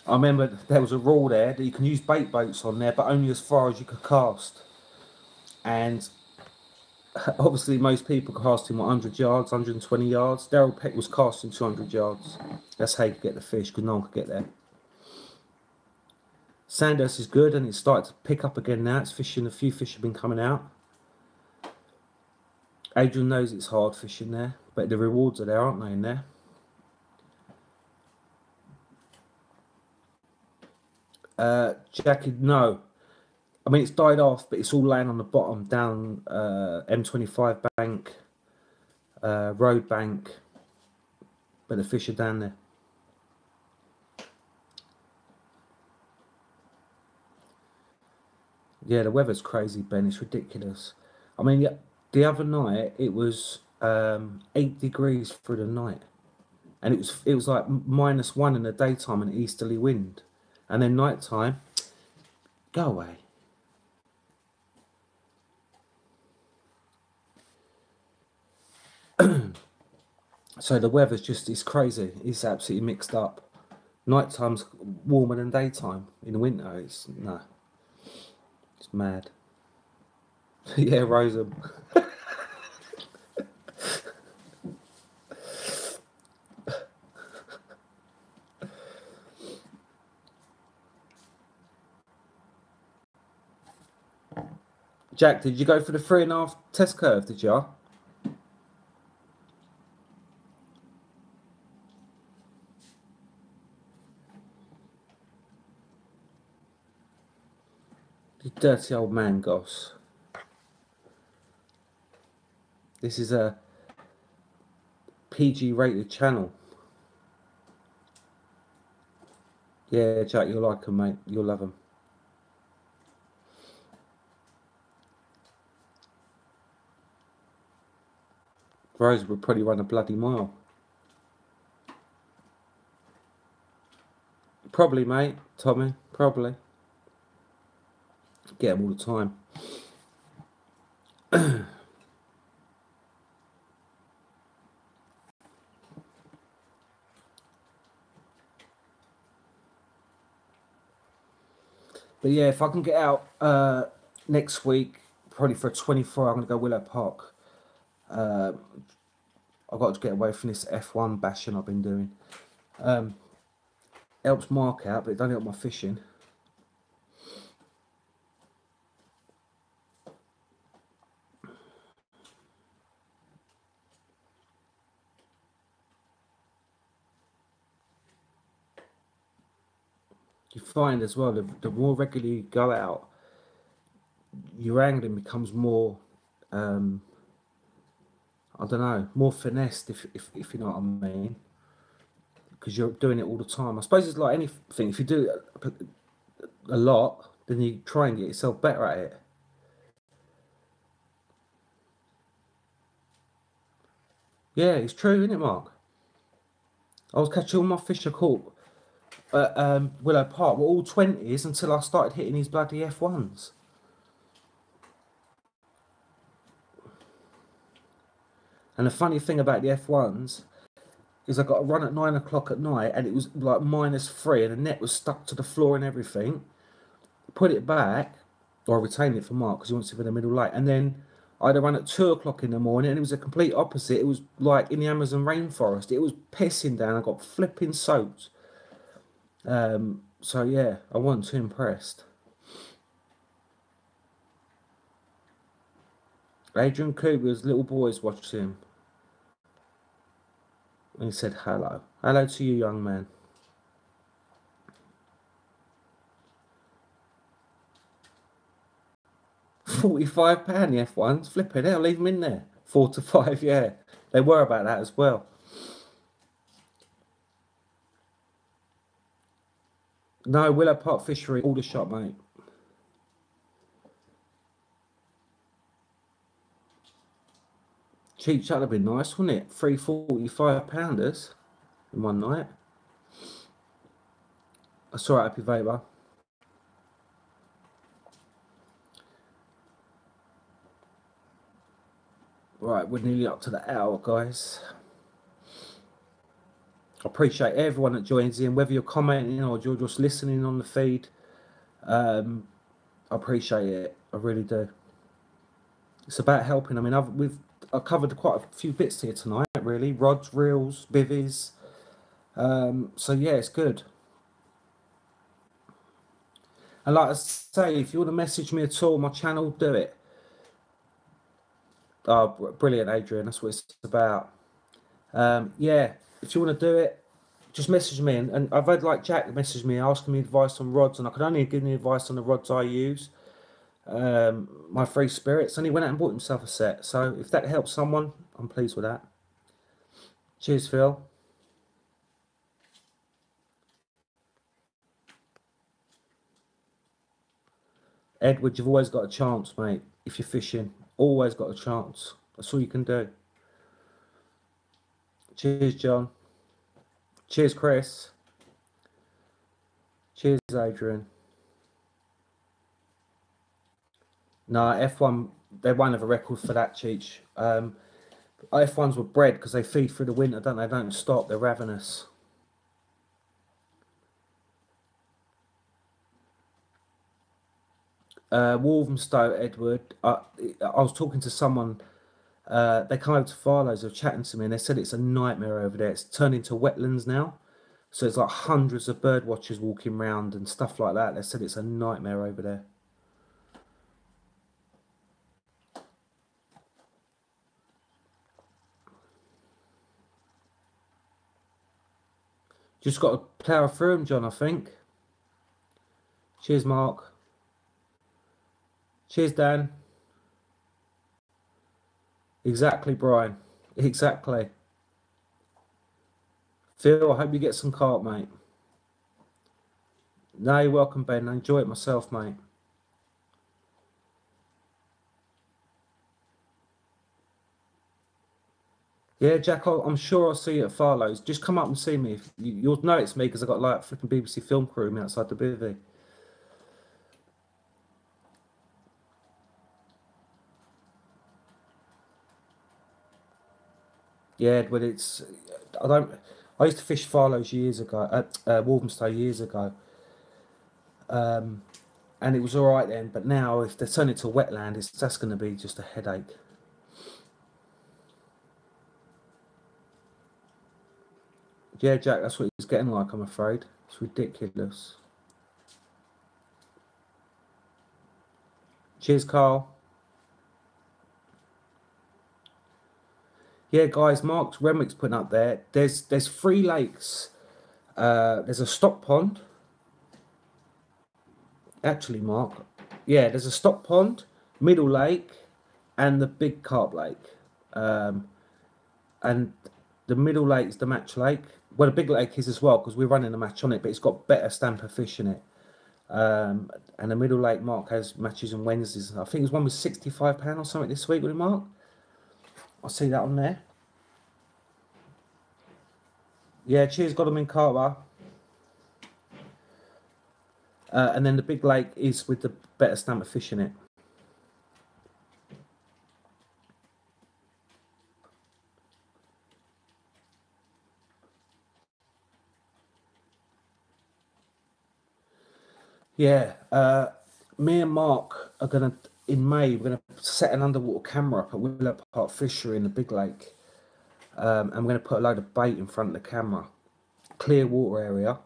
I remember there was a rule there that you can use bait boats on there, but only as far as you could cast. And obviously most people casting 100 yards, 120 yards. Daryl Peck was casting 200 yards. That's how you could get the fish, because no one could get there. Sandhurst is good, and it's started to pick up again now. It's fishing, a few fish have been coming out. Adrian knows it's hard fishing there, but the rewards are there, aren't they, in there? Jackie, no. I mean, it's died off, but it's all laying on the bottom down M25 bank, road bank, but the fish are down there. Yeah, the weather's crazy, Ben. It's ridiculous. I mean, the other night it was 8 degrees through the night, and it was like -1 in the daytime, and easterly wind, and then nighttime, go away. So the weather's it's crazy. It's absolutely mixed up. Nighttime's warmer than daytime. In the winter, it's mad. Yeah, Rosa. Jack, did you go for the 3.5 test curve, did you? You dirty old man, Goss. This is a PG rated channel. Yeah, Jack, you'll like them, mate. You'll love them. Rose would probably run a bloody mile. Probably, mate. Tommy, probably. get them all the time. But yeah, if I can get out next week, probably for a 24, I'm going to go Willow Park. I've got to get away from this F1 bashing I've been doing. Helps Mark out, but it don't help my fishing. You find as well, the more regularly you go out, your angling becomes more, I don't know, more finessed, if you know what I mean, because you're doing it all the time. I suppose it's like anything. If you do a lot, then you try and get yourself better at it. Yeah, it's true, isn't it, Mark? I was catching all my fish I caught at Willow Park were all 20s until I started hitting these bloody F1s. And the funny thing about the F1s is I got a run at 9 o'clock at night and it was like -3 and the net was stuck to the floor and everything. Put it back, or I retained it for Mark because he wants it for the middle late. And then I had a run at 2 o'clock in the morning and it was a complete opposite. It was like in the Amazon rainforest. It was pissing down. I got flipping soaked. So yeah, I wasn't too impressed. Adrian Cooper's little boys watched him. And he said hello. Hello to you, young man. £45 the F1s. Flipping hell, leave them in there. 4 to 5, yeah. They were about that as well. No, Willow Park Fishery, Aldershot, mate. Cheap shot would have been nice, wouldn't it? 3 £45 in one night. That's all right, Happy Vapor. Right, we're nearly up to the hour, guys. I appreciate everyone that joins in, whether you're commenting or you're just listening on the feed. I appreciate it. I really do. It's about helping. I mean, I've covered quite a few bits here tonight, really. Rods, reels, bivvies. So yeah, it's good. And like I say, if you want to message me at all, my channel, do it. Oh, brilliant, Adrian. That's what it's about. Yeah, if you want to do it, just message me. And I've had like Jack message me asking me advice on rods, and I could only give me advice on the rods I use. My Free Spirits, and he went out and bought himself a set. So if that helps someone, I'm pleased with that. Cheers, Phil. Edward, you've always got a chance, mate. If you're fishing, always got a chance. That's all you can do. Cheers, John. Cheers, Chris. Cheers, Adrian. No, F1, they won't have a record for that, Cheech. F1s were bred because they feed through the winter, don't they? They don't stop, they're ravenous. Walthamstow, Edward. I was talking to someone. They come over to Farlow's, they're chatting to me, and they said it's a nightmare over there. It's turned into wetlands now, so it's like hundreds of bird watchers walking around and stuff like that. They said it's a nightmare over there. Just got to plough through them, John, I think. Cheers, Mark. Cheers, Dan. Exactly, Brian. Exactly. Phil, I hope you get some carp, mate. No, you're welcome, Ben. I enjoy it myself, mate. Yeah, Jack, I'm sure I'll see you at Farlow's. Just come up and see me. You'll know it's me because I've got like flipping BBC film crew outside the bivvy. Yeah, Edward, I used to fish Farlows years ago, at Walthamstow years ago, and it was all right then. But now, if they turn it to a wetland, that's going to be just a headache. Yeah, Jack, that's what it's getting like, I'm afraid. It's ridiculous. Cheers, Carl. Yeah, guys, Mark Renwick's putting up there. There's 3 lakes. There's a stock pond. Actually, Mark. Yeah, there's a stock pond, middle lake, and the big carp lake. And the middle lake is the match lake. Well, the big lake is as well because we're running a match on it, but it's got better stamper fish in it. And the middle lake, Mark has matches on Wednesdays. I think his one was £65 or something this week, with Mark? I see that on there. Yeah, cheers, Godalming Carver. And then the big lake is with the better stamper fish in it. Yeah, me and Mark are gonna in May. We're gonna set an underwater camera up at Willow Park Fishery in the big lake, and we're gonna put a load of bait in front of the camera, clear water area,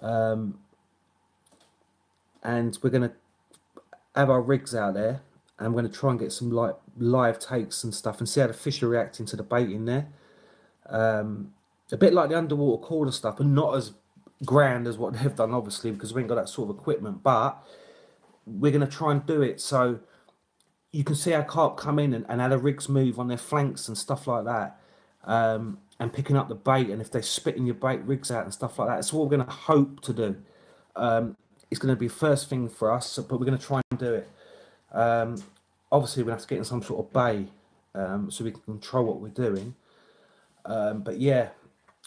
and we're gonna have our rigs out there, and we're gonna try and get some like live takes and stuff, and see how the fish are reacting to the bait in there. A bit like the underwater caller stuff, but not as grand as what they've done, obviously, because we ain't got that sort of equipment. But we're going to try and do it so you can see how carp come in and how the rigs move on their flanks and stuff like that, and picking up the bait, and if they're spitting your bait rigs out and stuff like that. It's what we're going to hope to do. It's going to be first thing for us, but we're going to try and do it. Obviously, we're going to have to get in some sort of bay, so we can control what we're doing. But yeah,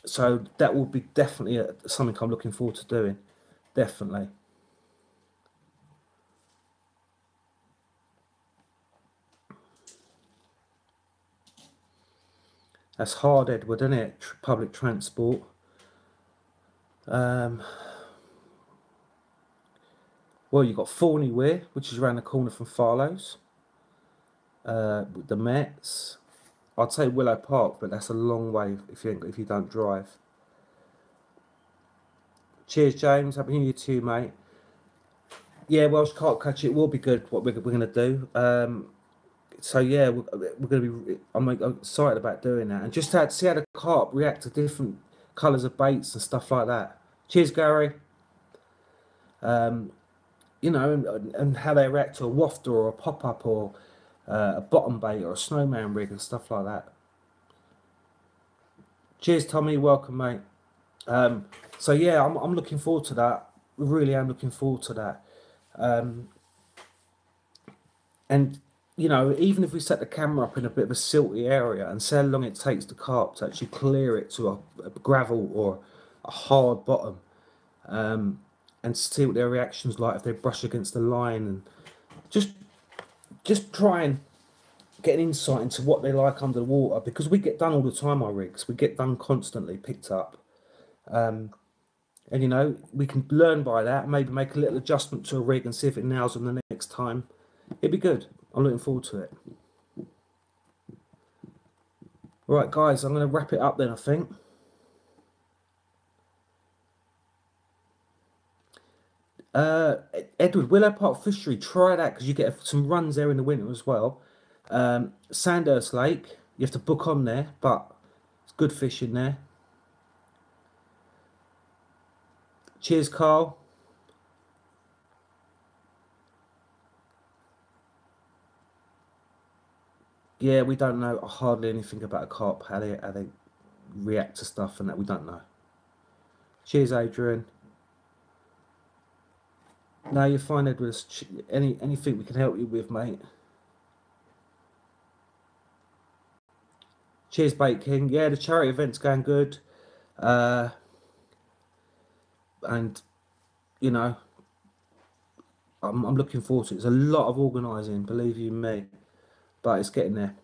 so that will be definitely something I'm looking forward to doing. Definitely. That's hard, Edward, isn't it? Public transport. Well, you've got Thorney Weir, which is around the corner from Farlows. The Mets. I'd say Willow Park, but that's a long way if you don't drive. Cheers, James. Happy New Year to you, mate. Yeah, Welsh Carp Catch, it will be good. What we're going to do. So yeah, we're going to be. I'm excited about doing that, and just to see how the carp react to different colours of baits and stuff like that. Cheers, Gary. You know, and how they react to a wafter or a pop up or a bottom bait or a snowman rig and stuff like that. Cheers, Tommy. Welcome, mate. So yeah, I'm looking forward to that. Really am looking forward to that. And you know, even if we set the camera up in a bit of a silty area and see how long it takes the carp to actually clear it to a gravel or a hard bottom, and see what their reactions like if they brush against the line, and just try and get an insight into what they like under the water, because we get done all the time, our rigs. We get done constantly, picked up. And you know, we can learn by that, maybe make a little adjustment to a rig and see if it nails them the next time. It'd be good. I'm looking forward to it. Right, guys, I'm going to wrap it up then, I think. Edward, Willow Park Fishery, try that, because you get some runs there in the winter as well. Sandhurst Lake, you have to book on there, but it's good fishing there. Cheers, Carl. Yeah, we don't know hardly anything about a carp, how they react to stuff and that. We don't know. Cheers, Adrian. No, you're fine, Edward. Anything we can help you with, mate. Cheers, Bait King. Yeah, the charity event's going good. And you know, I'm looking forward to it. It's a lot of organising, believe you me, but it's getting there.